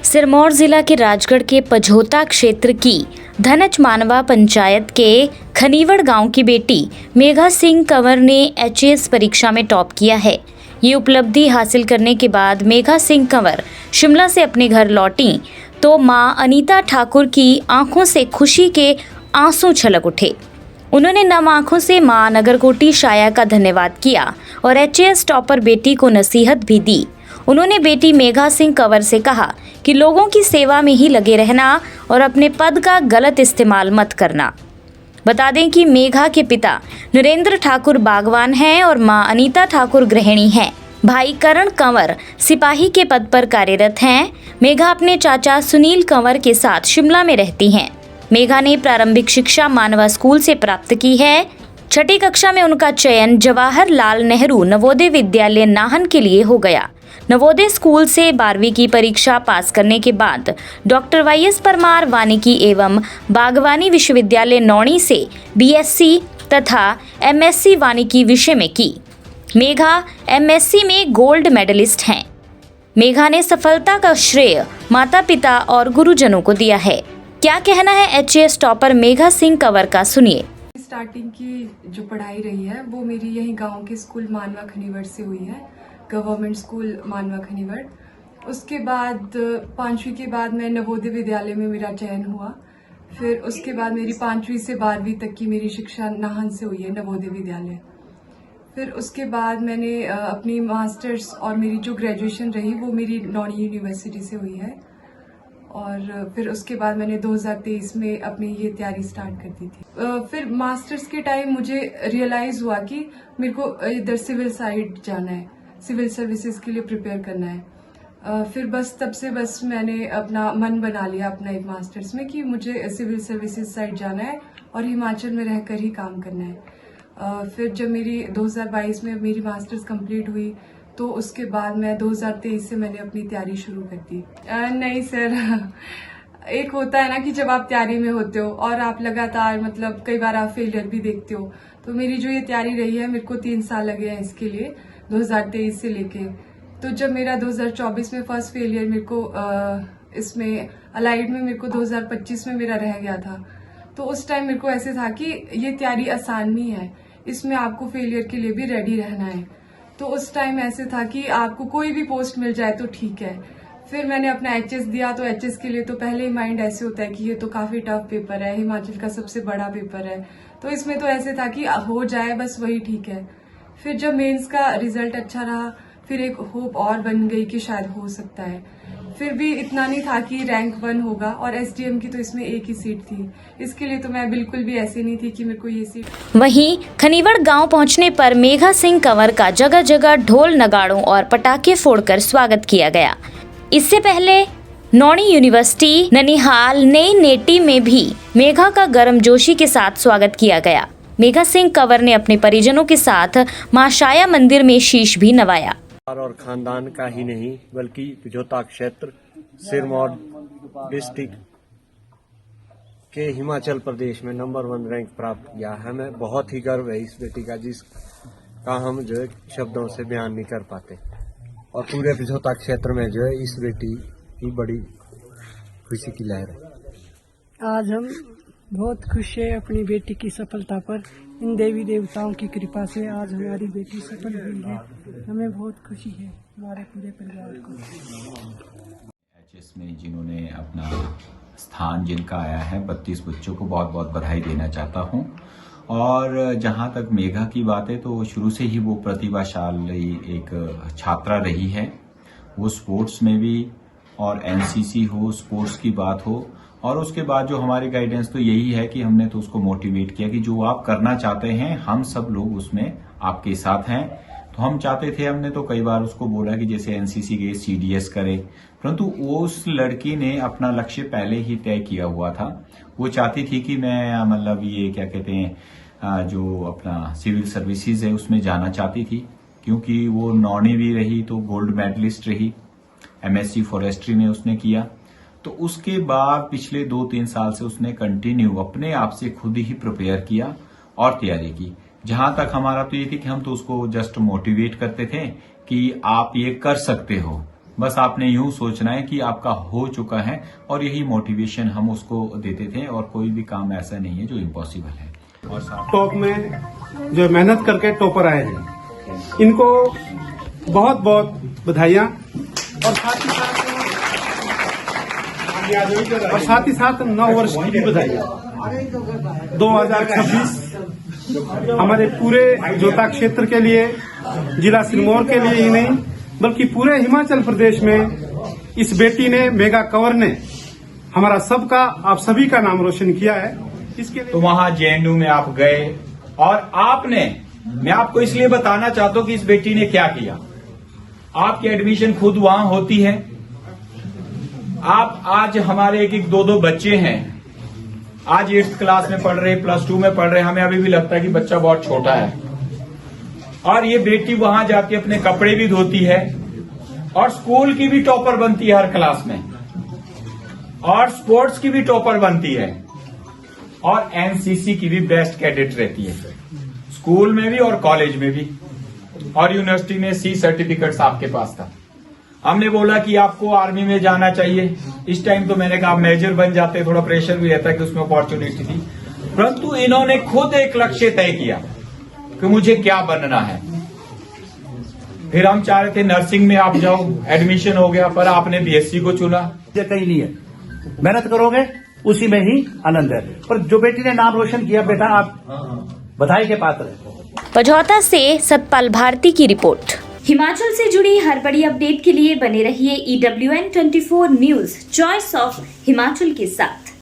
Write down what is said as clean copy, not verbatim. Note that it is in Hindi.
सिरमौर जिला के राजगढ़ के पझोता क्षेत्र की धनच मानवा पंचायत के खनीवड़ गांव की बेटी मेघा सिंह कंवर ने HAS परीक्षा में टॉप किया है। ये उपलब्धि हासिल करने के बाद मेघा सिंह कंवर शिमला से अपने घर लौटी तो मां अनीता ठाकुर की आंखों से खुशी के आंसू छलक उठे। उन्होंने नम आंखों से मां नगरकोटी शाया का धन्यवाद किया और HAS टॉपर बेटी को नसीहत भी दी। उन्होंने बेटी मेघा सिंह कंवर से कहा कि लोगों की सेवा में ही लगे रहना और अपने पद का गलत इस्तेमाल मत करना। बता दें कि मेघा के पिता नरेंद्र ठाकुर बागवान हैं और मां अनीता ठाकुर गृहिणी हैं। भाई करण कंवर सिपाही के पद पर कार्यरत हैं। मेघा अपने चाचा सुनील कंवर के साथ शिमला में रहती हैं। मेघा ने प्रारंभिक शिक्षा मानवा स्कूल से प्राप्त की है। छठी कक्षा में उनका चयन जवाहरलाल नेहरू नवोदय विद्यालय नाहन के लिए हो गया। नवोदय स्कूल से 12वीं की परीक्षा पास करने के बाद डॉक्टर YS परमार वानिकी एवं बागवानी विश्वविद्यालय नौणी से BSc तथा MSc वानिकी विषय में की। मेघा MSc में गोल्ड मेडलिस्ट हैं। मेघा ने सफलता का श्रेय माता पिता और गुरुजनों को दिया है। क्या कहना है HAS टॉपर मेघा सिंह कंवर का, सुनिए। स्टार्टिंग की जो पढ़ाई रही है वो मेरी यही गांव के स्कूल मानवा खनीवड़ से हुई है, गवर्नमेंट स्कूल मानवा खनीवड़। उसके बाद 5वीं के बाद मैं नवोदय विद्यालय में मेरा चयन हुआ। फिर उसके बाद मेरी 5वीं से 12वीं तक की मेरी शिक्षा नाहन से हुई है, नवोदय विद्यालय। फिर उसके बाद मैंने अपनी मास्टर्स और मेरी जो ग्रेजुएशन रही वो मेरी नौणी यूनिवर्सिटी से हुई है। और फिर उसके बाद मैंने 2023 में अपनी ये तैयारी स्टार्ट कर दी थी। फिर मास्टर्स के टाइम मुझे रियलाइज हुआ कि मेरे को इधर सिविल साइड जाना है, सिविल सर्विसेज के लिए प्रिपेयर करना है। फिर बस तब से बस मैंने अपना मन बना लिया अपना एक मास्टर्स में कि मुझे सिविल सर्विसेज साइड जाना है और हिमाचल में रहकर ही काम करना है। फिर जब मेरी 2022 में मेरी मास्टर्स कंप्लीट हुई तो उसके बाद मैं 2023 से मैंने अपनी तैयारी शुरू कर दी। नहीं सर, एक होता है ना कि जब आप तैयारी में होते हो और आप लगातार मतलब कई बार आप फेलियर भी देखते हो, तो मेरी जो ये तैयारी रही है मेरे को 3 साल लगे हैं इसके लिए, 2023 से लेके। तो जब मेरा 2024 में फर्स्ट फेलियर मेरे को इसमें अलाइड में मेरे को 2025 में मेरा रह गया था, तो उस टाइम मेरे को ऐसे था कि ये तैयारी आसान नहीं है, इसमें आपको फेलियर के लिए भी रेडी रहना है। तो उस टाइम ऐसे था कि आपको कोई भी पोस्ट मिल जाए तो ठीक है। फिर मैंने अपना HAS दिया, तो HAS के लिए तो पहले ही माइंड ऐसे होता है कि ये तो काफी टफ पेपर है, हिमाचल का सबसे बड़ा पेपर है, तो इसमें तो ऐसे था कि हो जाए बस वही ठीक है। फिर जब मेंस का रिजल्ट अच्छा रहा, फिर एक होप और बन गई कि शायद हो सकता है। फिर भी इतना नहीं था कि रैंक 1 होगा, और SDM की तो इसमें एक ही सीट थी, इसके लिए तो मैं बिल्कुल भी ऐसी नहीं थी कि मेरे को ये सीट। वहीं खनीवड़ गांव पहुंचने पर मेघा सिंह कंवर का जगह जगह ढोल नगाड़ों और पटाखे फोड़कर स्वागत किया गया। इससे पहले नौणी यूनिवर्सिटी ननिहाल नई नेटी में भी मेघा का गर्मजोशी के साथ स्वागत किया गया। मेघा सिंह कंवर ने अपने परिजनों के साथ मां शाया मंदिर में शीश भी नवाया। और खानदान का ही नहीं बल्कि पझोता क्षेत्र सिरमौर डिस्ट्रिक्ट के हिमाचल प्रदेश में नंबर 1 रैंक प्राप्त किया है। हमें बहुत ही गर्व है इस बेटी का, जिसका हम जो है शब्दों से बयान नहीं कर पाते। और पूरे पझोता क्षेत्र में जो है इस बेटी की बड़ी खुशी की लहर है। आज हम बहुत खुश है अपनी बेटी की सफलता पर। इन देवी देवताओं की कृपा से आज हमारी बेटी सफल हुई है। हमें बहुत खुशी है, हमारे पूरे परिवार को। HAS में जिन्होंने अपना स्थान जिनका आया है, 32 बच्चों को बहुत बहुत बधाई देना चाहता हूं। और जहां तक मेघा की बात है तो शुरू से ही वो प्रतिभाशाली एक छात्रा रही है। वो स्पोर्ट्स में भी, और NCC हो, स्पोर्ट्स की बात हो, और उसके बाद जो हमारी गाइडेंस तो यही है कि हमने तो उसको मोटिवेट किया कि जो आप करना चाहते हैं हम सब लोग उसमें आपके साथ हैं। तो हम चाहते थे, हमने तो कई बार उसको बोला कि जैसे NCC के CDS करे, परंतु उस लड़की ने अपना लक्ष्य पहले ही तय किया हुआ था। वो चाहती थी कि मैं मतलब ये क्या कहते हैं जो अपना सिविल सर्विसेज है उसमें जाना चाहती थी, क्योंकि वो नौणी भी रही तो गोल्ड मेडलिस्ट रही, MSc फॉरेस्ट्री में उसने किया। तो उसके बाद पिछले 2-3 साल से उसने कंटिन्यू अपने आप से खुद ही प्रिपेयर किया और तैयारी की। जहां तक हमारा तो ये थी कि हम तो उसको जस्ट मोटिवेट करते थे कि आप ये कर सकते हो, बस आपने यूं सोचना है कि आपका हो चुका है, और यही मोटिवेशन हम उसको देते थे। और कोई भी काम ऐसा नहीं है जो इम्पॉसिबल है। और टॉप में जो मेहनत करके टॉपर आए हैं, इनको बहुत बहुत बधाइयां। और साथ ही साथ 9 वर्ष की भी बधाइयां। 2026 हमारे पूरे जोता क्षेत्र के लिए, जिला सिरमौर के लिए ही नहीं बल्कि पूरे हिमाचल प्रदेश में इस बेटी ने, मेघा कंवर ने हमारा सबका, आप सभी का नाम रोशन किया है। इसके लिए तो वहां जेएनयू में आप गए, और आपने, मैं आपको इसलिए बताना चाहता हूं कि इस बेटी ने क्या किया। आपकी एडमिशन खुद वहां होती है। आप आज हमारे एक 2 बच्चे हैं, आज 8th क्लास में पढ़ रहे, +2 में पढ़ रहे, हमें अभी भी लगता है कि बच्चा बहुत छोटा है। और ये बेटी वहां जाके अपने कपड़े भी धोती है, और स्कूल की भी टॉपर बनती है हर क्लास में, और स्पोर्ट्स की भी टॉपर बनती है, और एनसीसी की भी बेस्ट कैडेट रहती है, स्कूल में भी और कॉलेज में भी, और यूनिवर्सिटी में C सर्टिफिकेट्स आपके पास था। हमने बोला कि आपको आर्मी में जाना चाहिए। इस टाइम तो मैंने कहा मेजर बन जाते, थोड़ा प्रेशर भी रहता कि उसमें अपॉर्चुनिटी थी, परंतु इन्होंने खुद एक लक्ष्य तय किया कि मुझे क्या बनना है। फिर हम चाह रहे थे नर्सिंग में आप जाओ, एडमिशन हो गया, पर आपने बीएससी को चुना। ये कहीं नहीं है, मेहनत करोगे उसी में ही आनंद है। पर जो बेटी ने नाम रोशन किया, बेटा आप बधाई के पात्र हैं। पझौता से सतपाल भारती की रिपोर्ट। हिमाचल से जुड़ी हर बड़ी अपडेट के लिए बने रहिए EWN24 news, choice of Himachal के साथ।